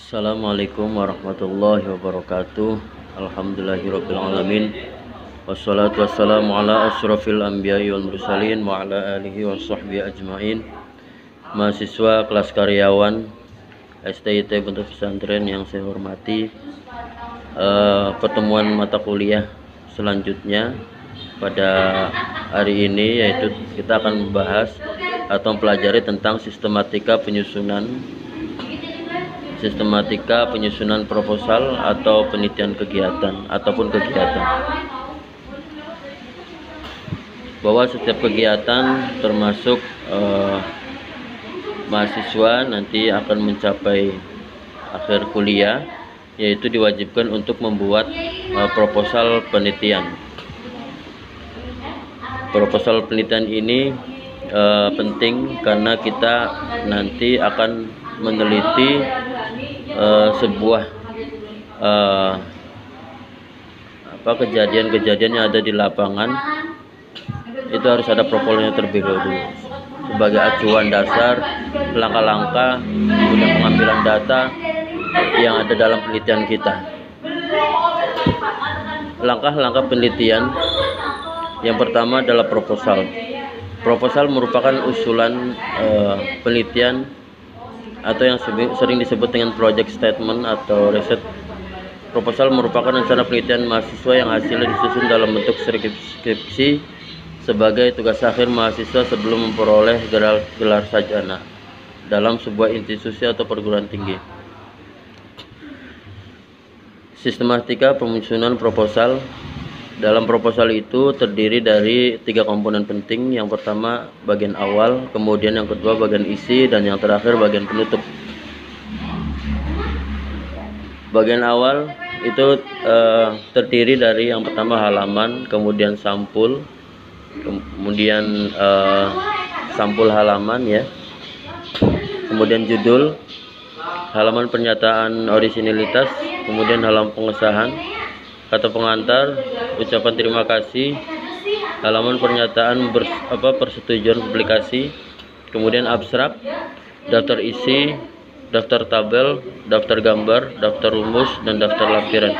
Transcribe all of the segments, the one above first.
Assalamualaikum warahmatullahi wabarakatuh. Alhamdulillahirrabbilalamin. Wassalatu wassalamu ala asyrafil anbiya'i wal mursalin wa ala alihi wa sahbihi ajma'in. Mahasiswa kelas karyawan STIT Pondok Pesantren yang saya hormati, pertemuan mata kuliah selanjutnya pada hari ini yaitu kita akan membahas atau mempelajari tentang sistematika penyusunan proposal atau penelitian kegiatan ataupun kegiatan. Bahwa setiap kegiatan termasuk mahasiswa nanti akan mencapai akhir kuliah, yaitu diwajibkan untuk membuat proposal penelitian. Proposal penelitian ini penting karena kita nanti akan meneliti sebuah kejadian-kejadian yang ada di lapangan. Itu harus ada proposalnya terlebih dahulu sebagai acuan dasar langkah-langkah kemudian pengambilan data yang ada dalam penelitian kita. Langkah-langkah penelitian yang pertama adalah proposal. Proposal merupakan usulan penelitian atau yang sering disebut dengan project statement atau riset. Proposal merupakan rencana penelitian mahasiswa yang hasilnya disusun dalam bentuk skripsi sebagai tugas akhir mahasiswa sebelum memperoleh gelar sarjana dalam sebuah institusi atau perguruan tinggi. Sistematika penyusunan proposal. Dalam proposal itu terdiri dari 3 komponen penting. Yang pertama bagian awal, kemudian yang kedua bagian isi, dan yang terakhir bagian penutup. Bagian awal itu terdiri dari yang pertama halaman, kemudian sampul, kemudian sampul halaman ya, kemudian judul, halaman pernyataan orisinilitas, kemudian halaman pengesahan, kata pengantar, ucapan terima kasih, halaman pernyataan persetujuan publikasi, kemudian abstrak, daftar isi, daftar tabel, daftar gambar, daftar rumus, dan daftar lampiran.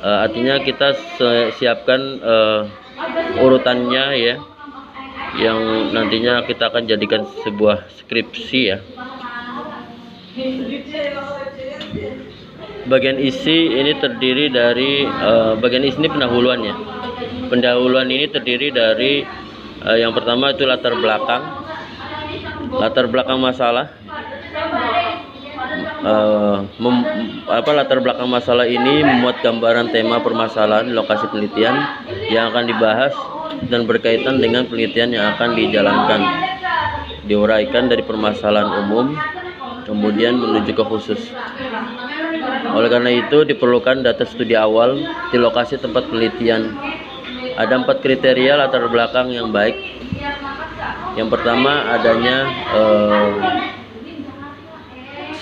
Artinya kita siapkan urutannya ya, yang nantinya kita akan jadikan sebuah skripsi ya. Bagian isi ini terdiri dari bagian isi ini pendahuluannya. Pendahuluan ini terdiri dari yang pertama itu latar belakang masalah. Latar belakang masalah ini memuat gambaran tema permasalahan lokasi penelitian yang akan dibahas dan berkaitan dengan penelitian yang akan dijalankan. Diuraikan dari permasalahan umum kemudian menuju ke khusus. Oleh karena itu diperlukan data studi awal di lokasi tempat penelitian. Ada 4 kriteria latar belakang yang baik. Yang pertama adanya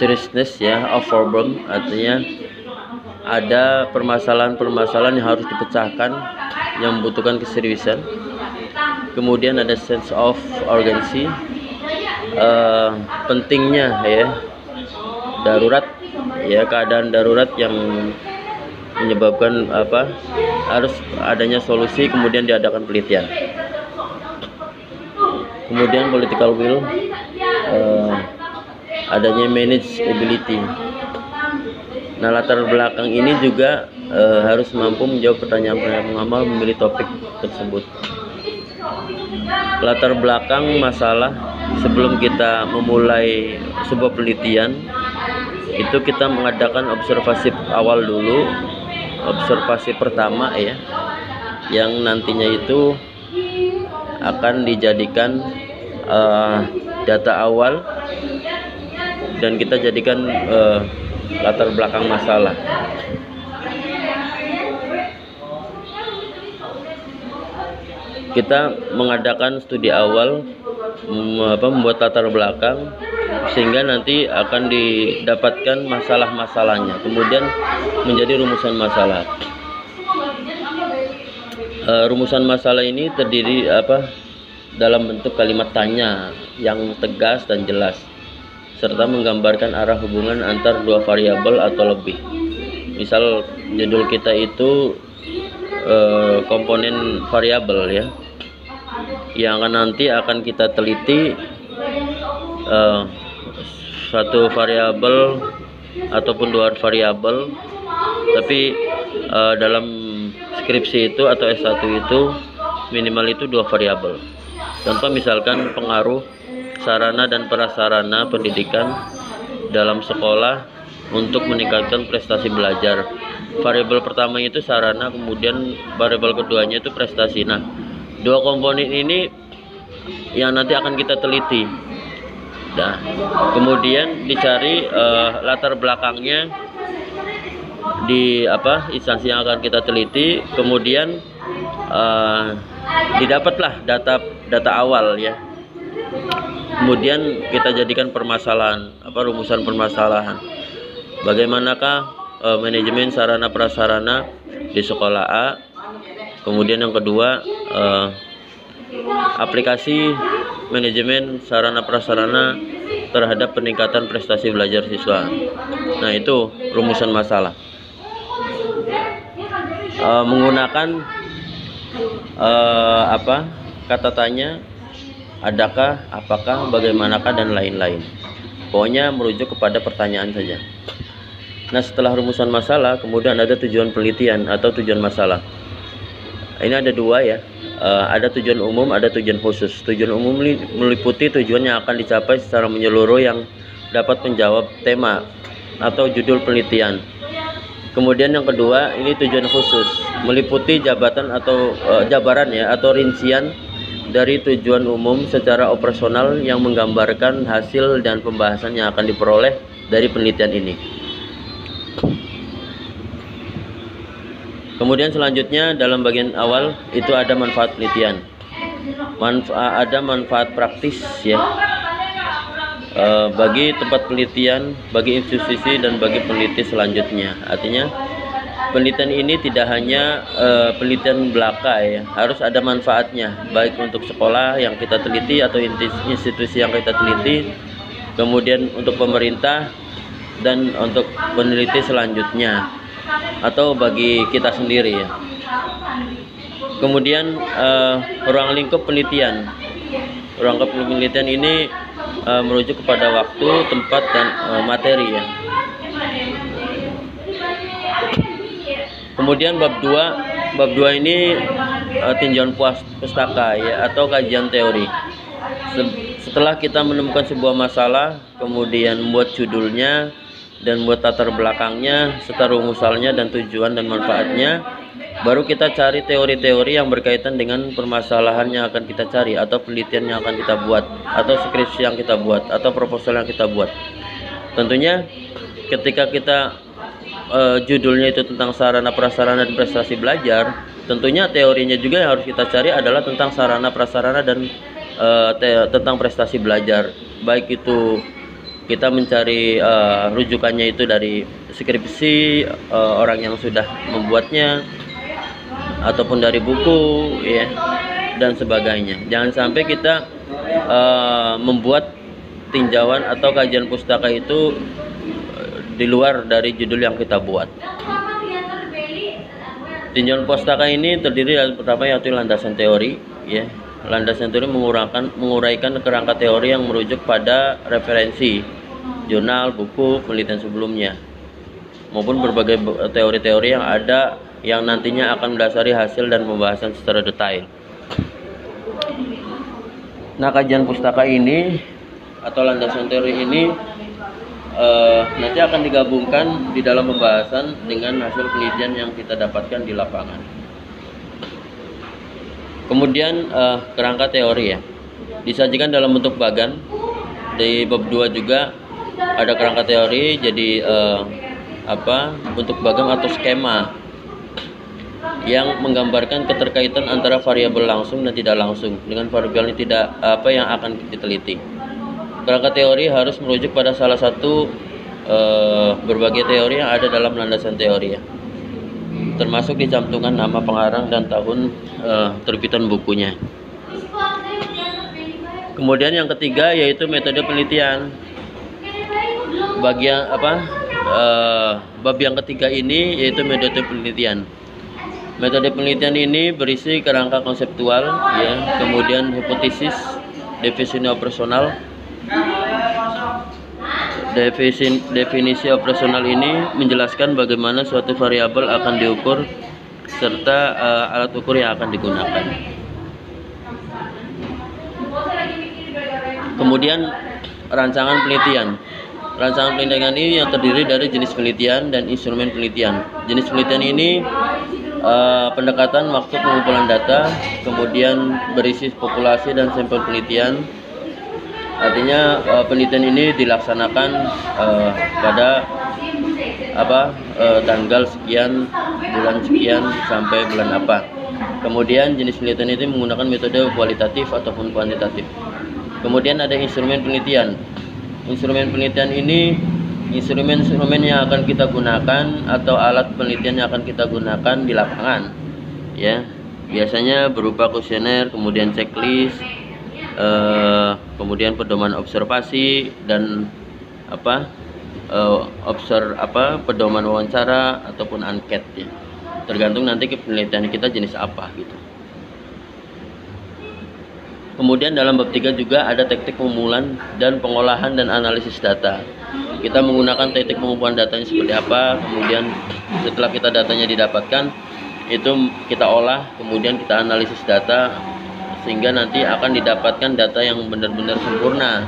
seriousness ya, of problem, artinya ada permasalahan-permasalahan yang harus dipecahkan yang membutuhkan keseriusan. Kemudian ada sense of urgency, pentingnya ya, darurat ya, keadaan darurat yang menyebabkan harus adanya solusi kemudian diadakan penelitian. Kemudian political will, adanya manageability. Nah, latar belakang ini juga harus mampu menjawab pertanyaan pengamal memilih topik tersebut. Latar belakang masalah sebelum kita memulai sebuah penelitian itu kita mengadakan observasi awal dulu, observasi pertama ya, yang nantinya itu akan dijadikan data awal dan kita jadikan latar belakang masalah. Kita mengadakan studi awal, membuat latar belakang sehingga nanti akan didapatkan masalah-masalahnya, kemudian menjadi rumusan masalah. Rumusan masalah ini terdiri dalam bentuk kalimat tanya yang tegas dan jelas. serta menggambarkan arah hubungan antar dua variabel atau lebih. Misal judul kita itu komponen variabel ya, yang nanti akan kita teliti satu variabel ataupun dua variabel, tapi dalam skripsi itu atau S1 itu minimal itu dua variabel. Contoh misalkan pengaruh sarana dan prasarana pendidikan dalam sekolah untuk meningkatkan prestasi belajar. Variabel pertama itu sarana, kemudian variabel keduanya itu prestasi. Nah, dua komponen ini yang nanti akan kita teliti. Nah, kemudian dicari latar belakangnya di instansi yang akan kita teliti, kemudian didapatlah data awal ya. Kemudian kita jadikan permasalahan, rumusan permasalahan. Bagaimanakah manajemen sarana prasarana di sekolah A? Kemudian yang kedua, aplikasi manajemen sarana prasarana terhadap peningkatan prestasi belajar siswa. Nah, itu rumusan masalah. Menggunakan kata tanya, adakah, apakah, bagaimanakah, dan lain-lain. Pokoknya merujuk kepada pertanyaan saja. Nah, setelah rumusan masalah, kemudian ada tujuan penelitian atau tujuan masalah. Ini ada dua ya, ada tujuan umum, ada tujuan khusus. Tujuan umum meliputi tujuan yang akan dicapai secara menyeluruh yang dapat menjawab tema atau judul penelitian. Kemudian yang kedua, ini tujuan khusus, meliputi jabatan atau jabaran ya, atau rincian dari tujuan umum secara operasional yang menggambarkan hasil dan pembahasan yang akan diperoleh dari penelitian ini. Kemudian selanjutnya dalam bagian awal itu ada manfaat penelitian. Ada manfaat praktis ya, bagi tempat penelitian, bagi institusi, dan bagi peneliti selanjutnya. Artinya penelitian ini tidak hanya penelitian belaka ya, harus ada manfaatnya, baik untuk sekolah yang kita teliti atau institusi yang kita teliti, kemudian untuk pemerintah, dan untuk peneliti selanjutnya, atau bagi kita sendiri ya. Kemudian ruang lingkup penelitian. Ruang lingkup penelitian ini merujuk kepada waktu, tempat, dan materi ya. Kemudian bab 2 ini tinjauan pustaka ya, atau kajian teori. Setelah kita menemukan sebuah masalah, kemudian membuat judulnya dan buat latar belakangnya serta rumusannya dan tujuan dan manfaatnya, baru kita cari teori-teori yang berkaitan dengan permasalahan yang akan kita cari, atau penelitian yang akan kita buat, atau skripsi yang kita buat, atau proposal yang kita buat. Tentunya ketika kita judulnya itu tentang sarana prasarana dan prestasi belajar, tentunya teorinya juga yang harus kita cari adalah tentang sarana prasarana dan tentang prestasi belajar. Baik itu kita mencari rujukannya itu dari skripsi orang yang sudah membuatnya, ataupun dari buku ya, dan sebagainya. Jangan sampai kita membuat tinjauan atau kajian pustaka itu di luar dari judul yang kita buat. Tinjauan pustaka ini terdiri dari pertama yaitu landasan teori ya. Landasan teori menguraikan kerangka teori yang merujuk pada referensi, jurnal, buku, penelitian sebelumnya, maupun berbagai teori-teori yang ada yang nantinya akan mendasari hasil dan pembahasan secara detail. Nah, kajian pustaka ini atau landasan teori ini nanti akan digabungkan di dalam pembahasan dengan hasil penelitian yang kita dapatkan di lapangan. Kemudian kerangka teori ya, disajikan dalam bentuk bagan. Di bab 2 juga ada kerangka teori, jadi bentuk bagan atau skema yang menggambarkan keterkaitan antara variabel langsung dan tidak langsung dengan variabel yang tidak yang akan diteliti. Kerangka teori harus merujuk pada salah satu berbagai teori yang ada dalam landasan teori ya, termasuk dicantumkan nama pengarang dan tahun terbitan bukunya. Kemudian yang ketiga yaitu metode penelitian. bagian bab yang ketiga ini yaitu metode penelitian. Metode penelitian ini berisi kerangka konseptual, ya, kemudian hipotesis, definisi operasional. Definisi operasional ini menjelaskan bagaimana suatu variabel akan diukur serta alat ukur yang akan digunakan. Kemudian rancangan penelitian. Rancangan penelitian ini yang terdiri dari jenis penelitian dan instrumen penelitian. Jenis penelitian ini pendekatan waktu pengumpulan data, kemudian berisi populasi dan sampel penelitian. Artinya penelitian ini dilaksanakan pada tanggal sekian, bulan sekian sampai bulan apa. Kemudian jenis penelitian itu menggunakan metode kualitatif ataupun kuantitatif. Kemudian ada instrumen penelitian. Instrumen penelitian ini instrumen-instrumen yang akan kita gunakan atau alat penelitian yang akan kita gunakan di lapangan, ya. Biasanya berupa kuesioner, kemudian checklist, kemudian pedoman observasi dan pedoman wawancara ataupun angket, ya. Tergantung nanti penelitian kita jenis apa gitu. Kemudian dalam bab 3 juga ada teknik pengumpulan dan pengolahan dan analisis data. Kita menggunakan teknik pengumpulan datanya seperti apa, kemudian setelah datanya didapatkan, itu kita olah, kemudian kita analisis data sehingga nanti akan didapatkan data yang benar-benar sempurna.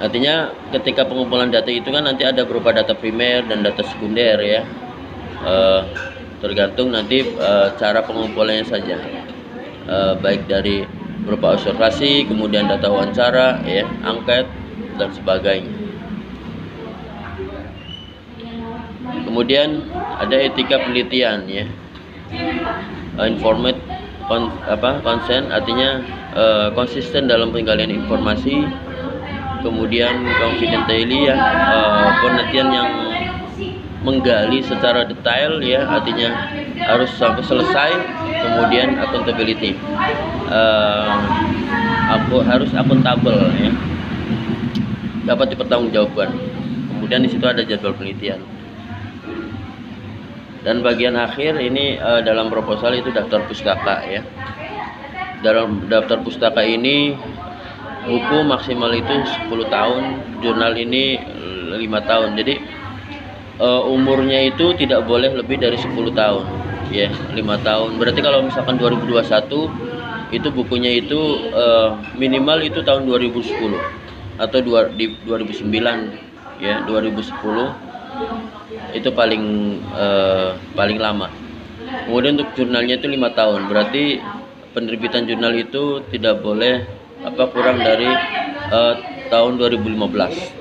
Artinya ketika pengumpulan data itu kan nanti ada berupa data primer dan data sekunder, ya. Tergantung nanti cara pengumpulannya saja. Baik dari berupa observasi, kemudian data wawancara, ya, angket dan sebagainya. Kemudian ada etika penelitian, ya. Informed consent, artinya konsisten dalam penggalian informasi. Kemudian confidentiality, ya, penelitian yang menggali secara detail, ya, artinya harus sampai selesai. Kemudian accountability, harus akuntabel, ya, dapat dipertanggungjawabkan. Kemudian di situ ada jadwal penelitian. Dan bagian akhir ini dalam proposal itu daftar pustaka, ya. Dalam daftar pustaka ini buku maksimal itu 10 tahun, jurnal ini 5 tahun. Jadi umurnya itu tidak boleh lebih dari 10 tahun, ya, 5 tahun. Berarti kalau misalkan 2021 itu bukunya itu minimal itu tahun 2010 atau 2009, ya, 2010 itu paling lama. Kemudian untuk jurnalnya itu 5 tahun. Berarti penerbitan jurnal itu tidak boleh kurang dari tahun 2015.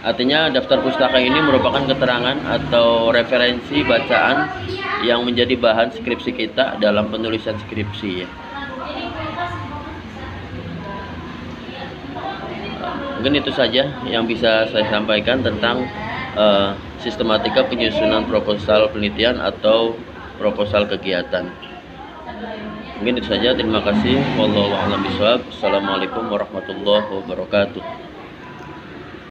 Artinya daftar pustaka ini merupakan keterangan atau referensi bacaan yang menjadi bahan skripsi kita dalam penulisan skripsi, ya. Mungkin itu saja yang bisa saya sampaikan tentang sistematika penyusunan proposal penelitian atau proposal kegiatan. Mungkin itu saja. Terima kasih. Wallahu a'lam bishawab. Assalamualaikum warahmatullahi wabarakatuh.